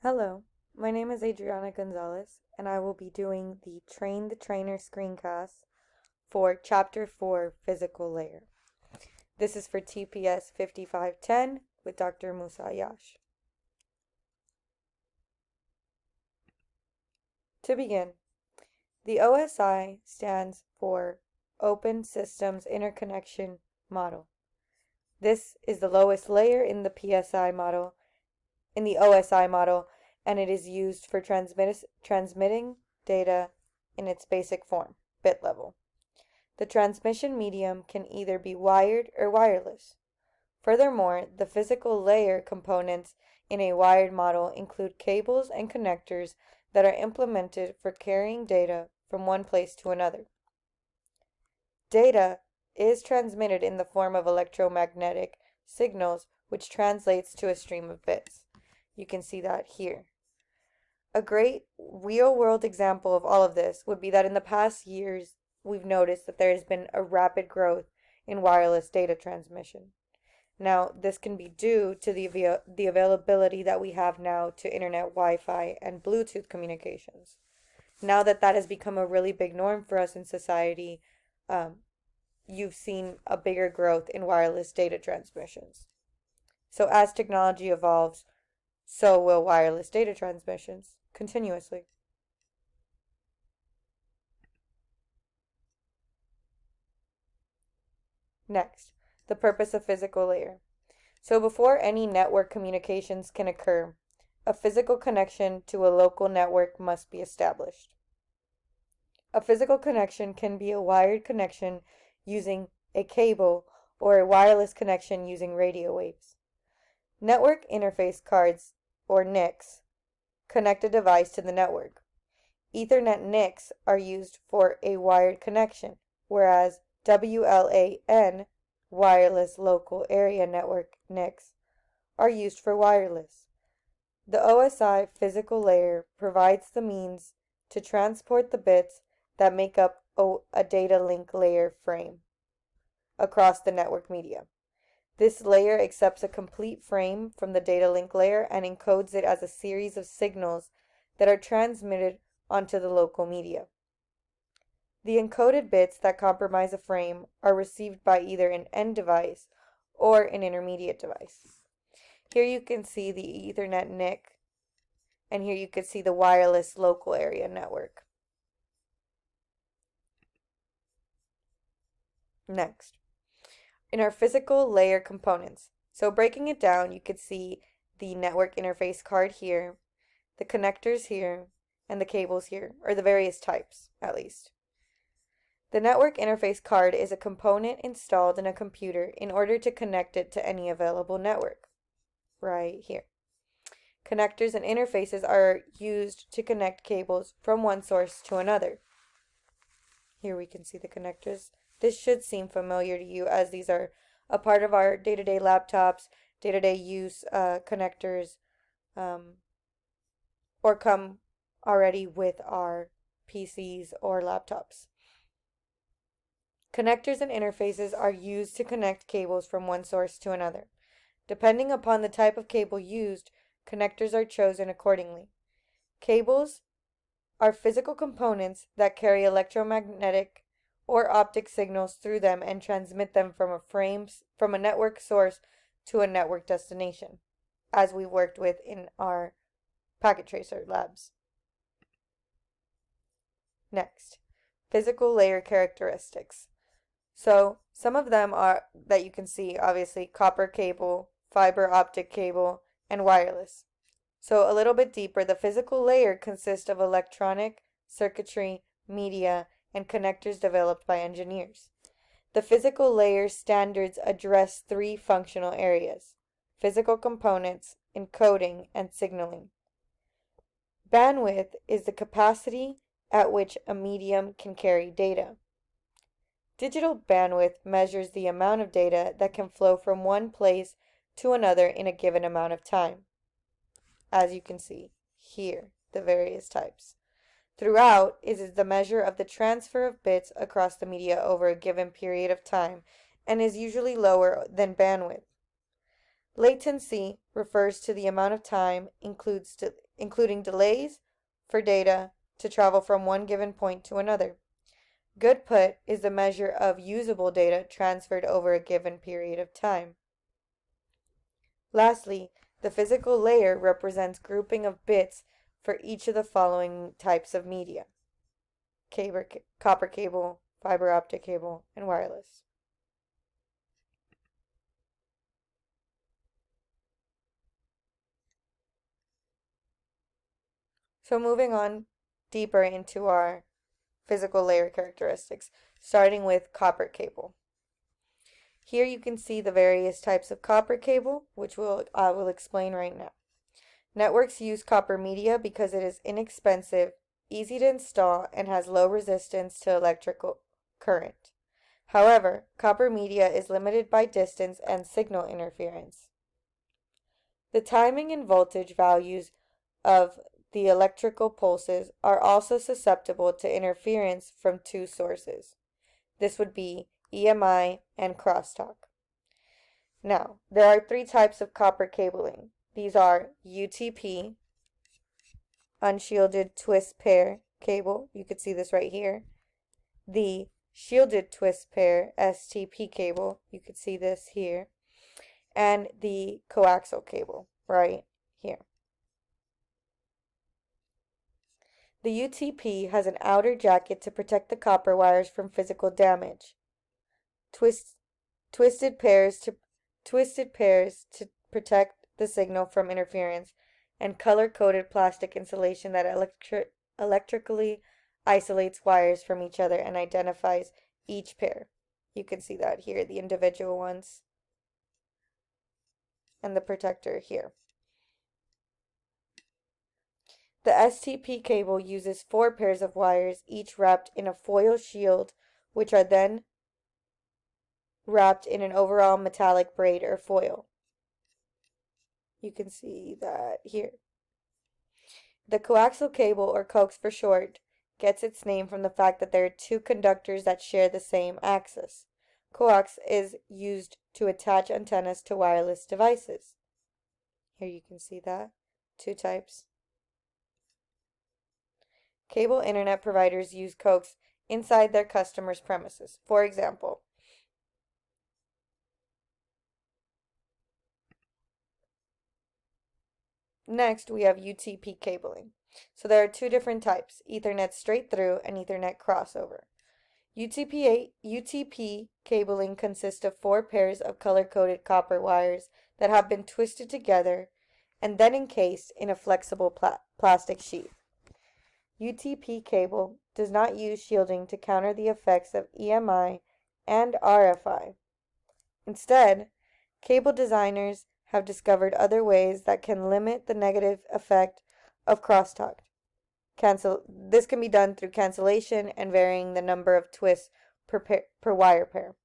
Hello, my name is Adriana Gonzalez, and I will be doing the Train the Trainer screencast for Chapter 4 Physical Layer. This is for TPS 5510 with Dr. Musa Yash. To begin, the OSI stands for Open Systems Interconnection Model. This is the lowest layer in the PSI model, in the OSI model, and it is used for transmitting data in its basic form, bit level. The transmission medium can either be wired or wireless. Furthermore, the physical layer components in a wired model include cables and connectors that are implemented for carrying data from one place to another. Data is transmitted in the form of electromagnetic signals, which translates to a stream of bits. You can see that here. A great real-world example of all of this would be that in the past years, we've noticed that there has been a rapid growth in wireless data transmission. Now, this can be due to the availability that we have now to internet, Wi-Fi, and Bluetooth communications. Now that has become a really big norm for us in society, you've seen a bigger growth in wireless data transmissions. So as technology evolves, so will wireless data transmissions continuously. Next, the purpose of physical layer. So before any network communications can occur, a physical connection to a local network must be established. A physical connection can be a wired connection using a cable or a wireless connection using radio waves. Network interface cards, or NICs, connect a device to the network. Ethernet NICs are used for a wired connection, whereas WLAN, Wireless Local Area Network NICs, are used for wireless. The OSI physical layer provides the means to transport the bits that make up a data link layer frame across the network media. This layer accepts a complete frame from the data link layer and encodes it as a series of signals that are transmitted onto the local media. The encoded bits that comprise a frame are received by either an end device or an intermediate device. Here you can see the Ethernet NIC, and here you can see the wireless local area network. Next, in our physical layer components. So breaking it down, you could see the network interface card here, the connectors here, and the cables here, or the various types, at least. The network interface card is a component installed in a computer in order to connect it to any available network, right here. Connectors and interfaces are used to connect cables from one source to another. Here we can see the connectors. This should seem familiar to you as these are a part of our day-to-day laptops, day-to-day use connectors, or come already with our PCs or laptops. Connectors and interfaces are used to connect cables from one source to another. Depending upon the type of cable used, connectors are chosen accordingly. Cables are physical components that carry electromagnetic or optic signals through them and transmit them from a network source to a network destination, as we worked with in our packet tracer labs. Next, physical layer characteristics. So some of them are that you can see, obviously, copper cable, fiber optic cable, and wireless. So a little bit deeper, the physical layer consists of electronic, circuitry, media, and connectors developed by engineers. The physical layer standards address three functional areas: physical components, encoding, and signaling. Bandwidth is the capacity at which a medium can carry data. Digital bandwidth measures the amount of data that can flow from one place to another in a given amount of time. As you can see here, the various types. Throughout is the measure of the transfer of bits across the media over a given period of time and is usually lower than bandwidth. Latency refers to the amount of time including delays for data to travel from one given point to another. Good put is the measure of usable data transferred over a given period of time. Lastly, the physical layer represents grouping of bits for each of the following types of media: copper cable, fiber optic cable, and wireless. So moving on deeper into our physical layer characteristics, starting with copper cable. Here you can see the various types of copper cable, which I will explain right now. Networks use copper media because it is inexpensive, easy to install, and has low resistance to electrical current. However, copper media is limited by distance and signal interference. The timing and voltage values of the electrical pulses are also susceptible to interference from two sources. This would be EMI and crosstalk. Now, there are three types of copper cabling. These are UTP, unshielded twist pair cable. You could see this right here. The shielded twist pair STP cable. You could see this here. And the coaxial cable right here. The UTP has an outer jacket to protect the copper wires from physical damage. Twisted pairs to protect the signal from interference, and color-coded plastic insulation that electrically isolates wires from each other and identifies each pair. You can see that here, the individual ones, and the protector here. The STP cable uses 4 pairs of wires, each wrapped in a foil shield, which are then wrapped in an overall metallic braid or foil. You can see that here. The coaxial cable, or coax for short, gets its name from the fact that there are 2 conductors that share the same axis. Coax is used to attach antennas to wireless devices. Here you can see that. 2 types. Cable internet providers use coax inside their customers' premises. For example, next we have UTP cabling. So there are 2 different types: Ethernet straight through and Ethernet crossover. UTP cabling consists of 4 pairs of color-coded copper wires that have been twisted together and then encased in a flexible plastic sheath. UTP cable does not use shielding to counter the effects of EMI and RFI. Instead, cable designers have discovered other ways that can limit the negative effect of crosstalk. This can be done through cancellation and varying the number of twists per wire pair.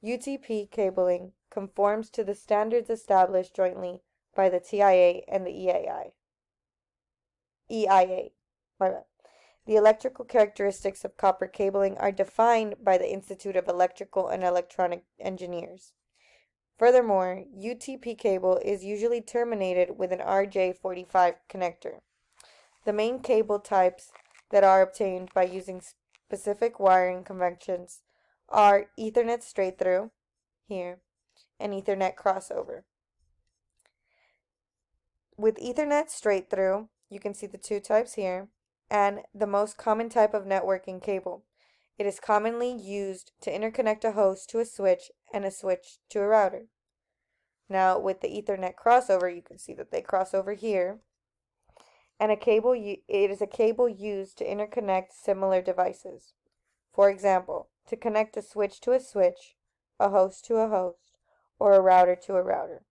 UTP cabling conforms to the standards established jointly by the TIA and the EIA. The electrical characteristics of copper cabling are defined by the Institute of Electrical and Electronic Engineers. Furthermore, UTP cable is usually terminated with an RJ45 connector. The main cable types that are obtained by using specific wiring conventions are Ethernet straight through, here, and Ethernet crossover. With Ethernet straight through, you can see the 2 types here, and the most common type of networking cable. It is commonly used to interconnect a host to a switch and a switch to a router. Now, with the Ethernet crossover, you can see that they cross over here. And it is a cable used to interconnect similar devices. For example, to connect a switch to a switch, a host to a host, or a router to a router.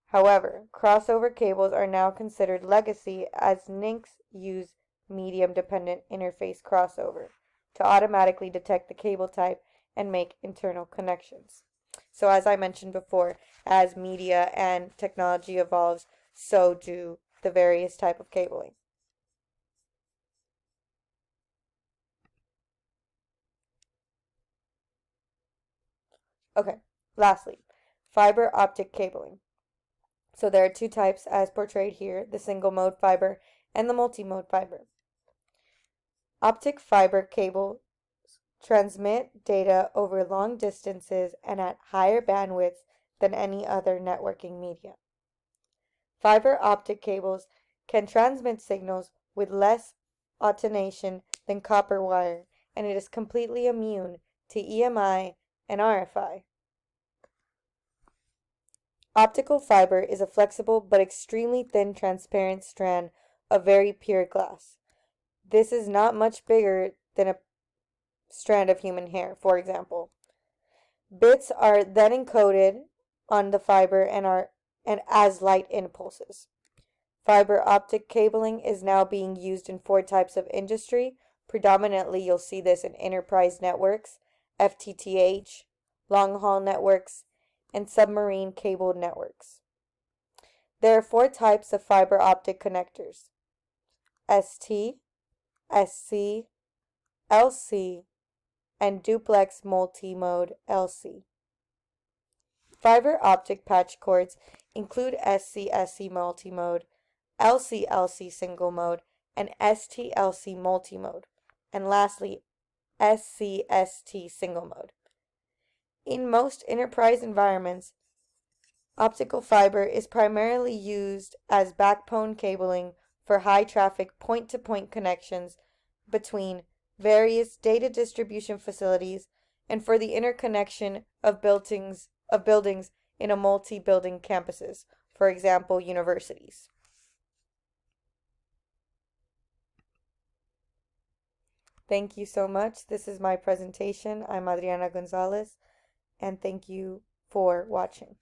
However, crossover cables are now considered legacy, as NICs use medium-dependent interface crossover to automatically detect the cable type and make internal connections. So as I mentioned before, as media and technology evolves, so do the various type of cabling. Okay, lastly, fiber optic cabling. So there are two types as portrayed here, the single mode fiber and the multi-mode fiber. Optic fiber cables transmit data over long distances and at higher bandwidths than any other networking media. Fiber optic cables can transmit signals with less attenuation than copper wire, and it is completely immune to EMI and RFI. Optical fiber is a flexible but extremely thin transparent strand of very pure glass. This is not much bigger than a strand of human hair, for example. Bits are then encoded on the fiber and as light impulses. Fiber optic cabling is now being used in 4 types of industry. Predominantly, you'll see this in enterprise networks, FTTH, long-haul networks, and submarine cable networks. There are 4 types of fiber optic connectors: ST, SC, LC, and duplex multi-mode LC. Fiber optic patch cords include SC-SC multi-mode, LC-LC single mode, and ST-LC multi-mode, and lastly, SC-ST single mode. In most enterprise environments, optical fiber is primarily used as backbone cabling for high traffic point-to-point connections between various data distribution facilities and for the interconnection of buildings in a multi-building campuses, for example, universities. Thank you so much. This is my presentation. I'm Adriana Gonzalez, and thank you for watching.